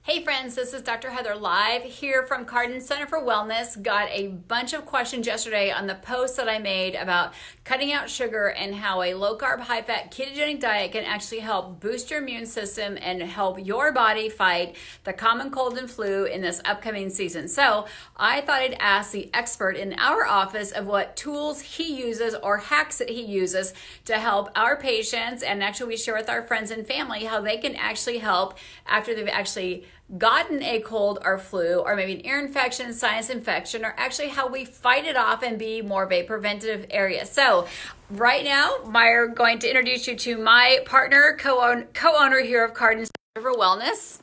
Hey friends, this is Dr. Heather live here from Cardin Center for Wellness. Got a bunch of questions yesterday on the post that I made about cutting out sugar and how a low carb, high fat ketogenic diet can actually help boost your immune system and help your body fight the common cold and flu in this upcoming season. So I thought I'd ask the expert in our office of what tools he uses or hacks that he uses to help our patients, and actually we share with our friends and family how they can actually help after they've actually gotten a cold or flu or maybe an ear infection, sinus infection, or actually how we fight it off and be more of a preventative area. So right now, we're going to introduce you to my partner, co-owner here of Cardin Center for Wellness,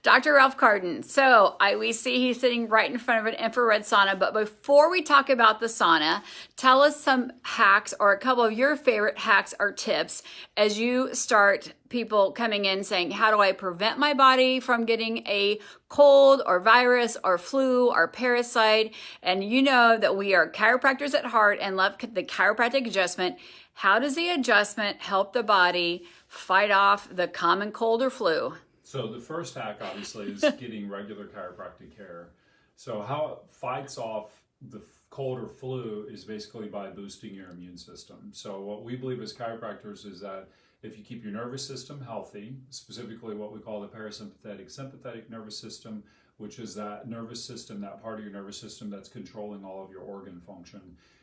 Dr. Ralph Cardin. So we see he's sitting right in front of an infrared sauna, but before we talk about the sauna, tell us some hacks or a couple of your favorite hacks or tips as you start people coming in saying, how do I prevent my body from getting a cold or virus or flu or parasite? And you know that we are chiropractors at heart and love the chiropractic adjustment. How does the adjustment help the body fight off the common cold or flu? So the first hack, obviously, is getting regular chiropractic care. So how it fights off the cold or flu is basically by boosting your immune system. So what we believe as chiropractors is that if you keep your nervous system healthy, specifically what we call the parasympathetic sympathetic nervous system, which is that nervous system, that part of your nervous system that's controlling all of your organ function.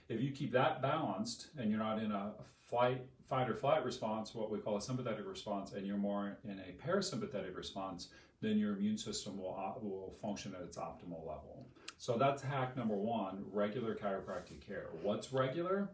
If you keep that balanced and you're not in a fight or flight response, what we call a sympathetic response, and you're more in a parasympathetic response, then your immune system will function at its optimal level. So that's hack number one, regular chiropractic care. What's regular?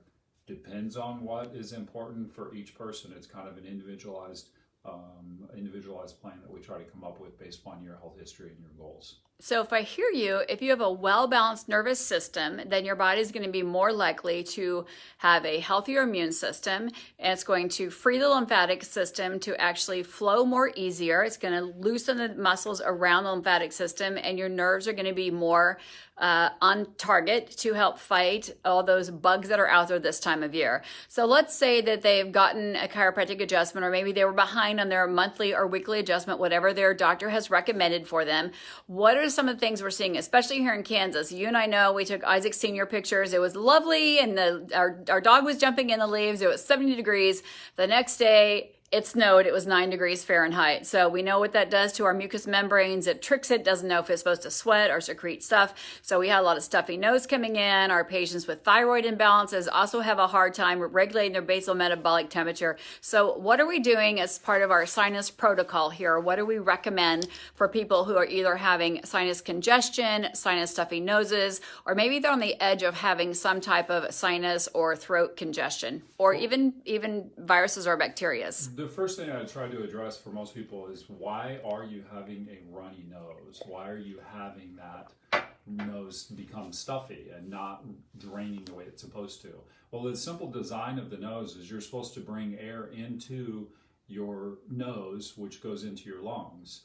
Depends on what is important for each person. It's kind of an individualized plan that we try to come up with based upon your health history and your goals. So if I hear you, if you have a well-balanced nervous system, then your body is going to be more likely to have a healthier immune system, and it's going to free the lymphatic system to actually flow more easier. It's going to loosen the muscles around the lymphatic system, and your nerves are going to be more on target to help fight all those bugs that are out there this time of year. So let's say that they've gotten a chiropractic adjustment, or maybe they were behind on their monthly or weekly adjustment, whatever their doctor has recommended for them. What are some of the things we're seeing, especially here in Kansas? You and I know we took Isaac's senior pictures. It was lovely, and our dog was jumping in the leaves. It was 70 degrees. The next day, it snowed. It was 9 degrees Fahrenheit. So we know what that does to our mucous membranes. It tricks it, doesn't know if it's supposed to sweat or secrete stuff. So we had a lot of stuffy nose coming in. Our patients with thyroid imbalances also have a hard time regulating their basal metabolic temperature. So what are we doing as part of our sinus protocol here? What do we recommend for people who are either having sinus congestion, sinus stuffy noses, or maybe they're on the edge of having some type of sinus or throat congestion, or even viruses or bacteria? The first thing I try to address for most people is, why are you having a runny nose? Why are you having that nose become stuffy and not draining the way it's supposed to? Well, the simple design of the nose is you're supposed to bring air into your nose, which goes into your lungs.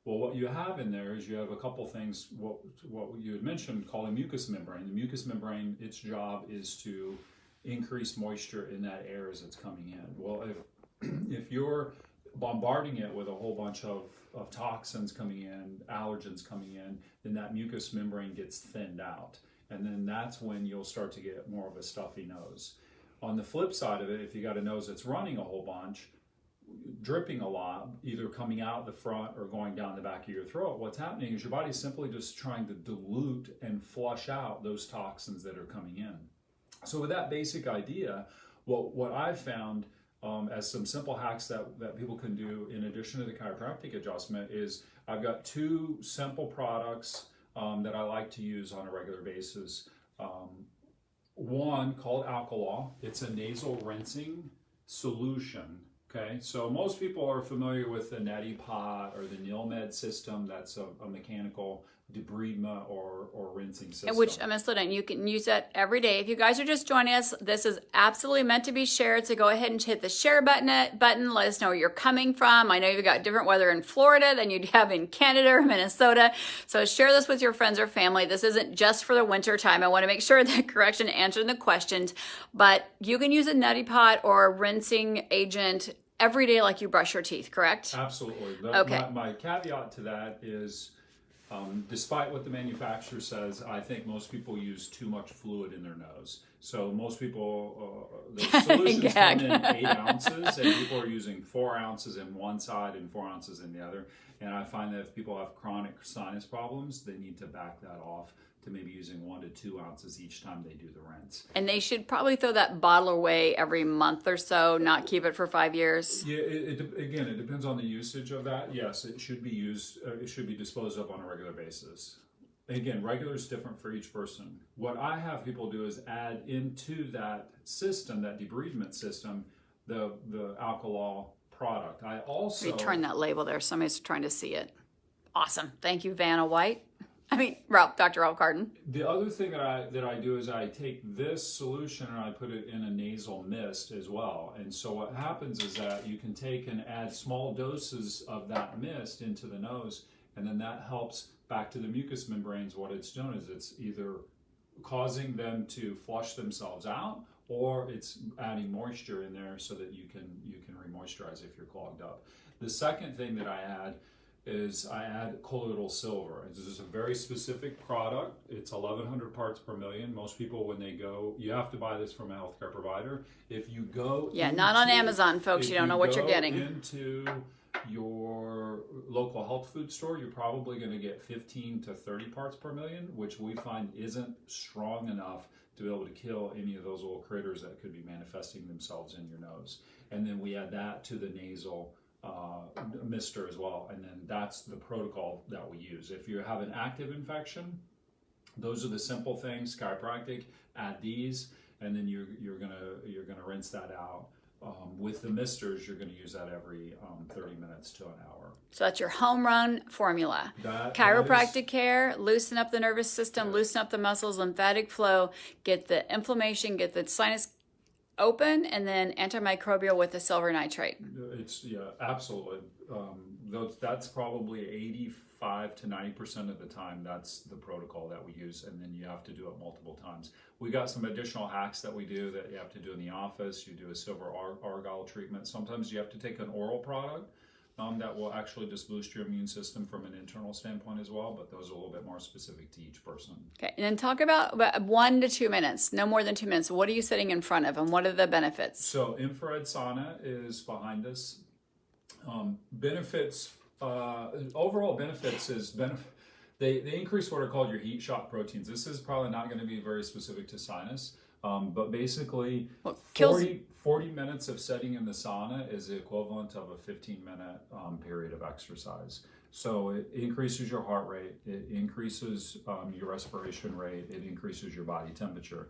Well, what you have in there is you have a couple things, what you had mentioned, called a mucous membrane. The mucous membrane, its job is to increase moisture in that air as it's coming in. Well, if you're bombarding it with a whole bunch of toxins coming in, allergens coming in, then that mucous membrane gets thinned out. And then that's when you'll start to get more of a stuffy nose. On the flip side of it, if you got a nose that's running a whole bunch, dripping a lot, either coming out the front or going down the back of your throat, what's happening is your body's simply just trying to dilute and flush out those toxins that are coming in. So with that basic idea, what I've found as some simple hacks that people can do in addition to the chiropractic adjustment is, I've got two simple products that I like to use on a regular basis. One called Alkalaw. It's a nasal rinsing solution. Okay, so most people are familiar with the neti pot or the NilMed system. That's a mechanical debridement or rinsing system. Which, I'm going to slow down. You can use that every day. If you guys are just joining us, this is absolutely meant to be shared. So go ahead and hit the share button. Let us know where you're coming from. I know you've got different weather in Florida than you'd have in Canada or Minnesota. So share this with your friends or family. This isn't just for the winter time. I want to make sure that correction answering the questions. But you can use a neti pot or a rinsing agent every day like you brush your teeth, correct? Absolutely. Okay. My caveat to that is, despite what the manufacturer says, I think most people use too much fluid in their nose. So most people, the solutions come in 8 ounces, and people are using 4 ounces in one side and 4 ounces in the other. And I find that if people have chronic sinus problems, they need to back that off to maybe using 1 to 2 ounces each time they do the rinse. And they should probably throw that bottle away every month or so, not keep it for 5 years. Yeah, again, it depends on the usage of that. Yes, it should be used, it should be disposed of on a regular basis. Again, regular is different for each person. What I have people do is add into that system, that debridement system, the alcohol product. I also Return that label there. Somebody's trying to see it. Awesome. Thank you, Vanna White. Dr. Ralph Carden. The other thing that I do is I take this solution and I put it in a nasal mist as well. And so what happens is that you can take and add small doses of that mist into the nose, and then that helps back to the mucous membranes. What it's doing is it's either causing them to flush themselves out, or it's adding moisture in there so that you can re-moisturize if you're clogged up. The second thing that I add is I add colloidal silver. This is a very specific product. It's 1,100 parts per million. Most people, when they go, you have to buy this from a healthcare provider. If you go, not on Amazon, folks. You don't know what you're getting. Into your local health food store, you're probably going to get 15 to 30 parts per million, which we find isn't strong enough to be able to kill any of those little critters that could be manifesting themselves in your nose. And then we add that to the nasal mister as well, and then that's the protocol that we use. If you have an active infection, those are the simple things. Chiropractic, add these, and then you're gonna rinse that out. With the misters, you're going to use that every 30 minutes to an hour. So that's your home run formula. Chiropractic care, loosen up the nervous system, loosen up the muscles, lymphatic flow, get the inflammation, get the sinus open, and then antimicrobial with the silver nitrate. Absolutely. That's probably 85 to 90% of the time. That's the protocol that we use, and then you have to do it multiple times. We got some additional hacks that we do that you have to do in the office. You do a silver argyle treatment. Sometimes you have to take an oral product that will actually just boost your immune system from an internal standpoint as well, but those are a little bit more specific to each person. Okay, and then talk about 1 to 2 minutes, no more than 2 minutes. What are you sitting in front of, and what are the benefits? So infrared sauna is behind us. Benefits, overall benefits is they increase what are called your heat shock proteins. This is probably not going to be very specific to sinus, but basically 40 minutes of sitting in the sauna is the equivalent of a 15-minute period of exercise. So it increases your heart rate, it increases your respiration rate, it increases your body temperature.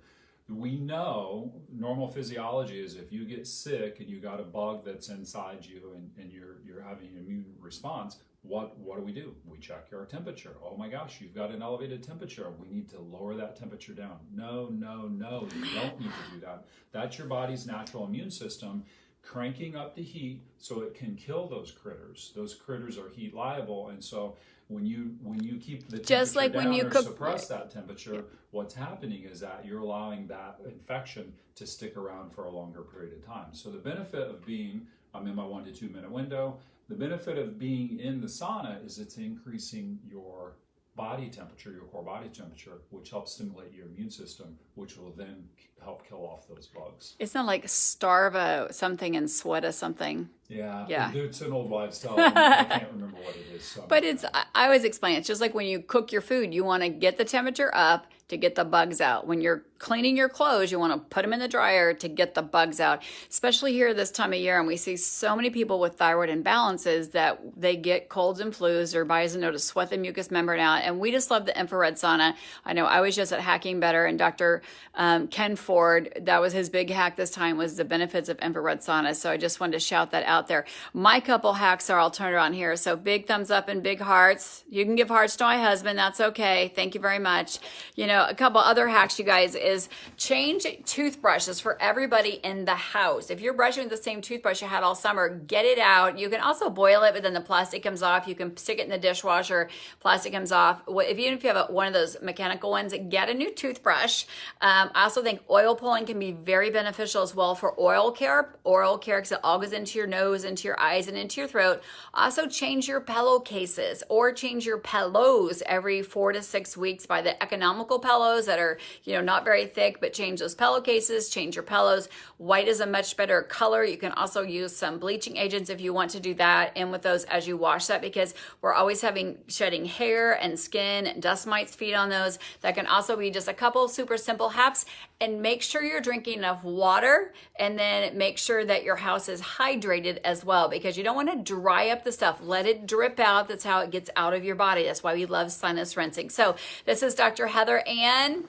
We know normal physiology is if you get sick and you got a bug that's inside you and you're having an immune response, what do? We check your temperature. Oh my gosh, you've got an elevated temperature. We need to lower that temperature down. No, you don't need to do that. That's your body's natural immune system cranking up the heat so it can kill those critters. Those critters are heat liable, and so when you keep the temperature just like down when you or suppress that temperature, what's happening is that you're allowing that infection to stick around for a longer period of time. So the benefit of being, I'm in my 1 to 2 minute window, the benefit of being in the sauna is it's increasing your body temperature, your core body temperature, which helps stimulate your immune system, which will then help kill off those bugs. It's not like starve a something and sweat a something. Yeah. It's an old wives' tale. I can't remember what it is. So but I always explain it's just like when you cook your food, you want to get the temperature up to get the bugs out. When you're cleaning your clothes, you want to put them in the dryer to get the bugs out, especially here this time of year. And we see so many people with thyroid imbalances that they get colds and flus. Their bodies know to sweat the mucous membrane out. And we just love the infrared sauna. I know I was just at Hacking Better, and Dr. Ken Ford, that was his big hack this time, was the benefits of infrared sauna. So I just wanted to shout that out there. My couple hacks are, I'll turn it on here. So big thumbs up and big hearts. You can give hearts to my husband. That's okay. Thank you very much. A couple other hacks, you guys, is is change toothbrushes for everybody in the house. If you're brushing with the same toothbrush you had all summer, get it out. You can also boil it, but then the plastic comes off. You can stick it in the dishwasher, plastic comes off. Even if you have one of those mechanical ones, get a new toothbrush. I also think oil pulling can be very beneficial as well for oral care. Oral care, because it all goes into your nose, into your eyes, and into your throat. Also change your pillowcases or change your pillows every 4 to 6 weeks. Buy the economical pillows that are, not very thick, but change those pillowcases, change your pillows. White is a much better color. You can also use some bleaching agents if you want to do that in with those as you wash that, because we're always shedding hair and skin, and dust mites feed on those. That can also be just a couple super simple hacks. And make sure you're drinking enough water, and then make sure that your house is hydrated as well, because you don't want to dry up the stuff. Let it drip out. That's how it gets out of your body. That's why we love sinus rinsing. So this is Dr. Heather and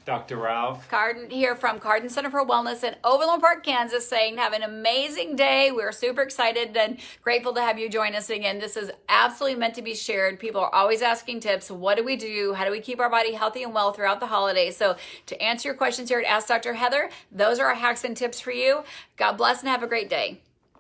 Dr. Ralph Carden here from Carden Center for Wellness in Overland Park, Kansas, saying have an amazing day. We're super excited and grateful to have you join us again. This is absolutely meant to be shared. People are always asking tips. What do we do? How do we keep our body healthy and well throughout the holidays? So to answer your questions here at Ask Dr. Heather, those are our hacks and tips for you. God bless and have a great day.